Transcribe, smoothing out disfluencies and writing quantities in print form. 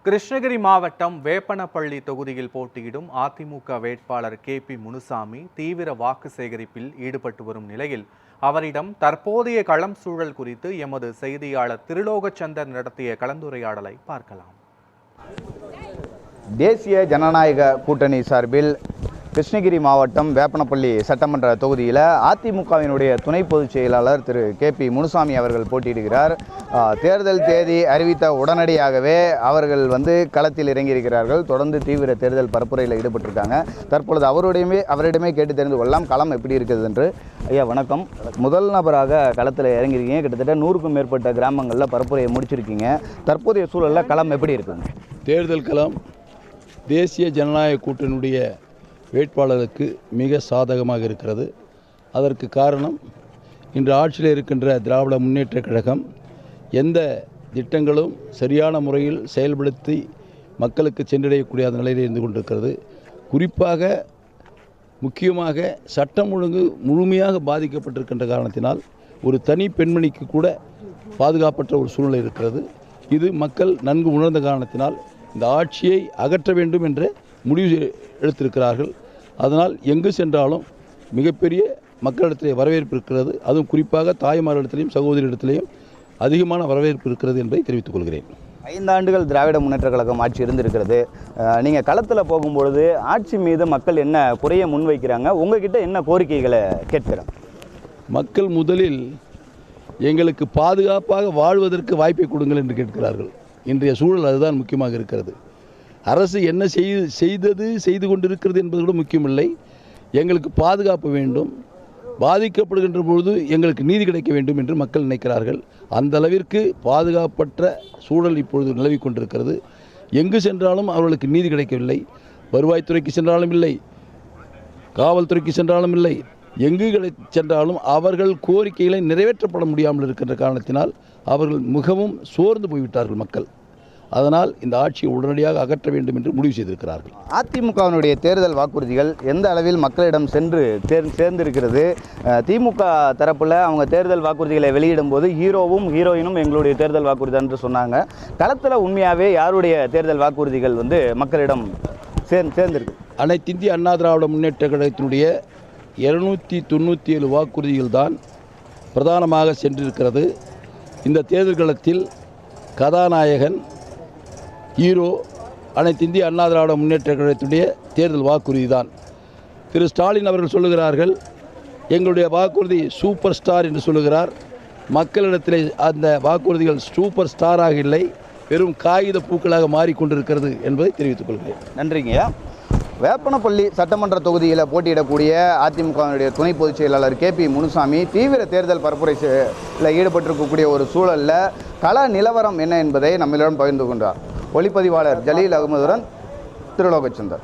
கிருஷ்ணகிரி மாவட்டம் வேப்பனப்பள்ளி தொகுதியில் போட்டியிடும் அதிமுக வேட்பாளர் KP முனுசாமி தீவிர வாக்கு சேகரிப்பில் ஈடுபட்டு வரும் நிலையில் அவரிடம் தற்போதைய களம் சூழல் குறித்து எமது செய்தியாளர் திருலோகச்சந்தர் நடத்திய கலந்துரையாடலை பார்க்கலாம். தேசிய ஜனநாயக கூட்டணி சார்பில் கிருஷ்ணகிரி வேப்பனப்பள்ளி சட்டமன்ற தொகுதியில் அதிமுகவினுடைய துணை பொதுச் செயலாளர் திரு KP முனுசாமி அவர்கள் போட்டியிடுகிறார். தேர்தல் தேதி அறிவித்த உடனடியாகவே அவர்கள் களத்தில் இறங்கியிருக்கிறார்கள். தொடர்ந்து தீவிர தேர்தல் பரப்புரையில் ஈடுபட்டிருக்காங்க. தற்பொழுது அவரிடமே கேட்டு தெரிந்து கொள்ளலாம் களம் எப்படி இருக்குது என்று. ஐயா வணக்கம். முதல் நபராக களத்தில் இறங்கியிருக்கீங்க. கிட்டத்தட்ட 100க்கும் மேற்பட்ட கிராமங்களில் பரப்புரையை முடிச்சிருக்கீங்க. தற்போதைய சூழலில் களம் எப்படி இருக்குங்க? தேர்தல் களம் தேசிய ஜனநாயக கூட்டணியுடைய வேட்பாளருக்கு மிக சாதகமாக இருக்கிறது. அதற்கு காரணம், இன்று ஆட்சியில் இருக்கின்ற திராவிட முன்னேற்றக் கழகம் எந்த திட்டங்களும் சரியான முறையில் செயல்படுத்தி மக்களுக்கு சென்றடையக்கூடிய நிலையில் இருந்து கொண்டிருக்கிறது. குறிப்பாக முக்கியமாக சட்டம் ஒழுங்கு முழுமையாக பாதிக்கப்பட்டிருக்கின்ற காரணத்தினால் ஒரு தனி பெண்மணிக்கு கூட பாதுகாப்பற்ற ஒரு சூழ்நிலை இருக்கிறது. இது மக்கள் நன்கு உணர்ந்த காரணத்தினால் இந்த ஆட்சியை அகற்ற வேண்டும் என்ற முடிவு எடுத்திருக்கிறார்கள். அதனால் எங்கு சென்றாலும் மிகப்பெரிய மக்களிடத்திலே வரவேற்பு இருக்கிறது. அதுவும் குறிப்பாக தாய்மாரிடத்திலையும் சகோதரிடத்திலையும் அதிகமான வரவேற்பு இருக்கிறது என்பதை தெரிவித்துக் கொள்கிறேன். 5 ஆண்டுகள் திராவிட முன்னேற்ற கழகம் ஆட்சி இருந்திருக்கிறது. நீங்கள் களத்தில் போகும்பொழுது ஆட்சி மீது மக்கள் என்ன குறைய முன்வைக்கிறாங்க? உங்ககிட்ட என்ன கோரிக்கைகளை கேட்கிறாங்க? மக்கள் முதலில் எங்களுக்கு பாதுகாப்பாக வாழ்வதற்கு வாய்ப்பை கொடுங்கள் என்று கேட்கிறார்கள். இன்றைய சூழல் அதுதான் முக்கியமாக இருக்கிறது. அரசு என்ன செய்து கொண்டிருக்கிறது என்பது கூட முக்கியமில்லை. எங்களுக்கு பாதுகாப்பு வேண்டும், பாதிக்கப்படுகின்ற பொழுது எங்களுக்கு நீதி கிடைக்க வேண்டும் என்று மக்கள் நினைக்கிறார்கள். அந்த அளவிற்கு பாதுகாப்பற்ற சூழல் இப்பொழுது நிலவி கொண்டிருக்கிறது. எங்கு சென்றாலும் அவர்களுக்கு நீதி கிடைக்கவில்லை. வருவாய்த்துறைக்கு சென்றாலும் இல்லை, காவல்துறைக்கு சென்றாலும் இல்லை. எங்கு சென்றாலும் அவர்கள் கோரிக்கைகளை நிறைவேற்றப்பட முடியாமல் இருக்கின்ற காரணத்தினால் அவர்கள் மிகவும் சோர்ந்து போய்விட்டார்கள் மக்கள். அதனால் இந்த ஆட்சியை உடனடியாக அகற்ற வேண்டும் என்று முடிவு செய்திருக்கிறார்கள். அதிமுகவினுடைய தேர்தல் வாக்குறுதிகள் எந்த அளவில் மக்களிடம் சென்று சேர்ந்திருக்கிறது? திமுக தரப்பில் அவங்க தேர்தல் வாக்குறுதிகளை வெளியிடும் போது ஹீரோவும் ஹீரோயினும் எங்களுடைய தேர்தல் வாக்குறுதி என்று சொன்னாங்க. களத்தில் உண்மையாகவே யாருடைய தேர்தல் வாக்குறுதிகள் மக்களிடம் சேர்ந்திருக்கு? அனைத்து இந்திய அண்ணா திராவிட முன்னேற்ற கழகத்தினுடைய 297 வாக்குறுதிகள் தான் பிரதானமாக சென்றிருக்கிறது. இந்த தேர்தல் களத்தில் கதாநாயகன் ஹீரோ அனைத்து இந்திய அண்ணா திராவிட முன்னேற்ற கழகத்துடைய தேர்தல் வாக்குறுதி தான். திரு ஸ்டாலின் அவர்கள் சொல்லுகிறார்கள், எங்களுடைய வாக்குறுதி சூப்பர் ஸ்டார் என்று சொல்லுகிறார். மக்களிடத்தில் அந்த வாக்குறுதிகள் சூப்பர் ஸ்டாராக இல்லை, வெறும் காகித பூக்களாக மாறிக்கொண்டிருக்கிறது என்பதை தெரிவித்துக் கொள்கிறேன். நன்றிங்க. வேப்பனப்பள்ளி சட்டமன்ற தொகுதியில் போட்டியிடக்கூடிய அதிமுகவினுடைய துணை பொதுச் செயலாளர் KP முனுசாமி தீவிர தேர்தல் பரப்புரையில் ஈடுபட்டிருக்கக்கூடிய ஒரு சூழலில் கள நிலவரம் என்ன என்பதை நம்மளிடம் பகிர்ந்து கொண்டார். ஒளிப்பதிவாளர் ஜலீல் அகமதுடன் திருலோகச்சந்தர்.